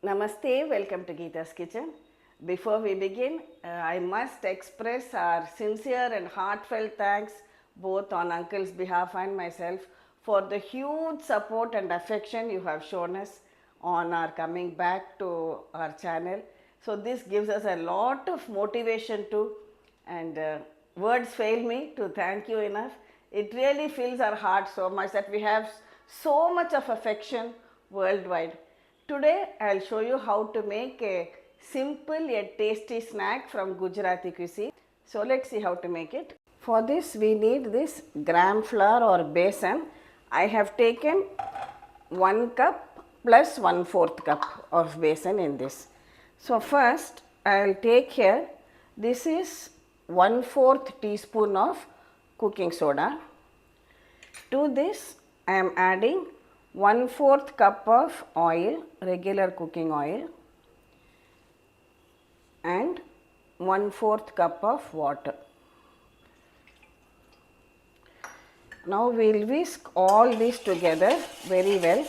Namaste, welcome to Geeta's Kitchen. Before we begin, I must express our sincere and heartfelt thanks both on Uncle's behalf and myself for the huge support and affection you have shown us on our coming back to our channel. So this gives us a lot of motivation too, and words fail me to thank you enough. It really fills our heart so much that we have so much of affection worldwide. Today I will show you how to make a simple yet tasty snack from Gujarati cuisine. So let's see how to make it. For this we need this gram flour or besan. I have taken 1 cup plus 1/4 cup of besan in this. So first I will take here, this is 1/4 teaspoon of cooking soda. To this I am adding 1/4 cup of oil, regular cooking oil, and 1/4 cup of water. Now we will whisk all this together very well.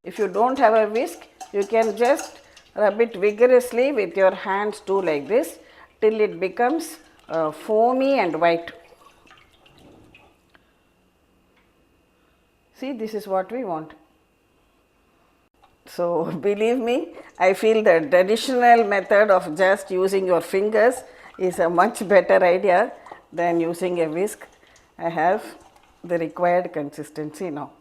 If you don't have a whisk, you can just rub it vigorously with your hands too, like this, till it becomes foamy and white. See, this is what we want. So believe me, I feel the traditional method of just using your fingers is a much better idea than using a whisk. I have the required consistency now.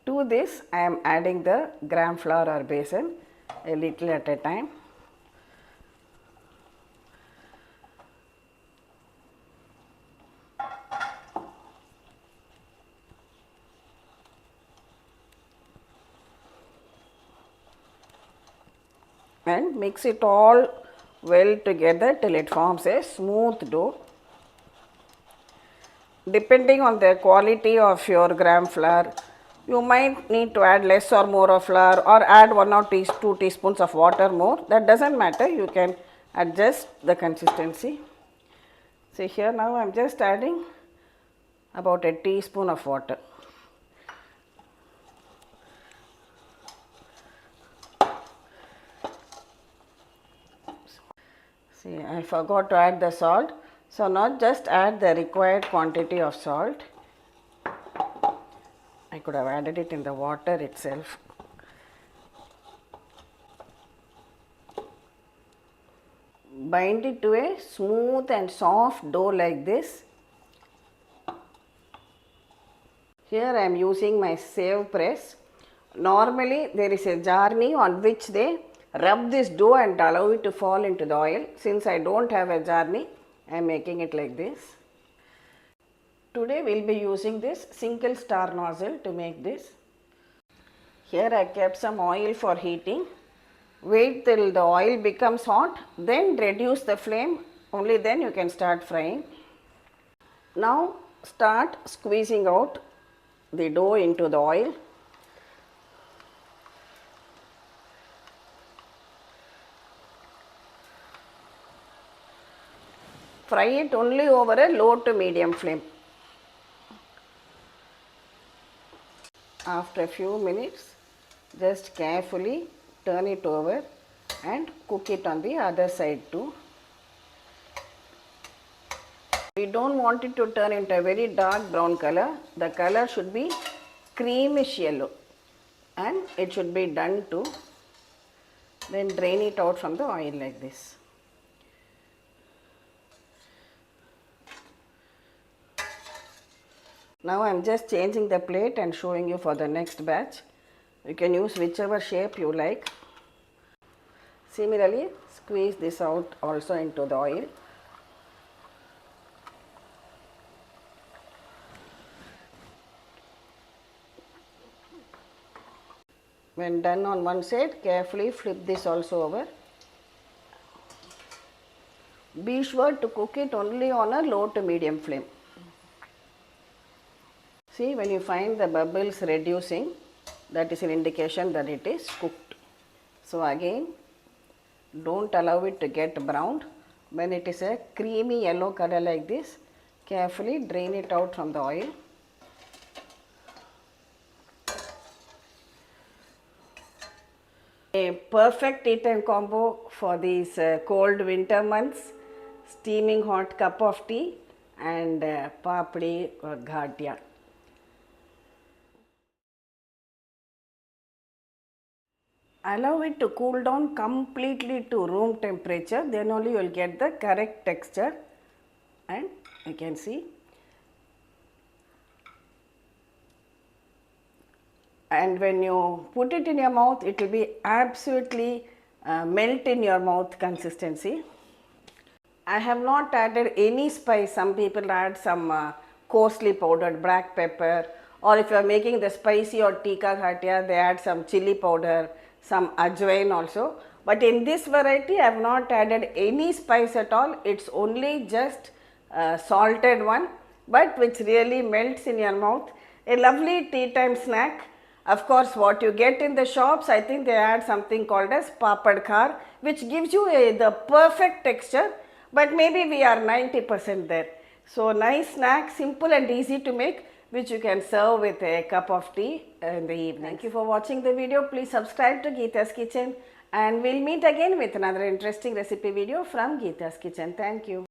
To this I am adding the gram flour or besan, a little at a time. And mix it all well together till it forms a smooth dough. Depending on the quality of your gram flour, you might need to add less or more of flour, or add 1 or 2 teaspoons of water more. That doesn't matter, you can adjust the consistency. See here, now I am just adding about a teaspoon of water. See, I forgot to add the salt. So now just add the required quantity of salt. I could have added it in the water itself. Bind it to a smooth and soft dough like this. Here I am using my save press. Normally there is a jarni on which they rub this dough and allow it to fall into the oil. Since I don't have a jarni, I am making it like this. Today we will be using this single star nozzle to make this. Here I kept some oil for heating. Wait till the oil becomes hot, then reduce the flame, only then you can start frying. Now start squeezing out the dough into the oil. Fry it only over a low to medium flame. After a few minutes, just carefully turn it over and cook it on the other side too. We don't want it to turn into a very dark brown color. The color should be creamish yellow and it should be done too. Then drain it out from the oil like this. Now I am just changing the plate and showing you for the next batch. You can use whichever shape you like. Similarly, squeeze this out also into the oil. When done on one side, carefully flip this also over. Be sure to cook it only on a low to medium flame. See, when you find the bubbles reducing, that is an indication that it is cooked. So again, don't allow it to get browned. When it is a creamy yellow color like this, carefully drain it out from the oil. A perfect tea time combo for these cold winter months. Steaming hot cup of tea and papdi or ghantiya. Allow it to cool down completely to room temperature, then only you will get the correct texture. And you can see, and when you put it in your mouth, it will be absolutely melt in your mouth consistency. I have not added any spice. Some people add some coarsely powdered black pepper, or if you are making the spicy or tikka ghantiya, they add some chili powder, some ajwain also. But in this variety, I have not added any spice at all. It's only just salted one, but which really melts in your mouth. A lovely tea time snack. Of course, what you get in the shops, I think they add something called as papad khar, which gives you the perfect texture, but maybe we are 90% there. So, nice snack, simple and easy to make, which you can serve with a cup of tea in the evening. Thank you for watching the video. Please subscribe to Geeta's Kitchen, and we'll meet again with another interesting recipe video from Geeta's Kitchen. Thank you.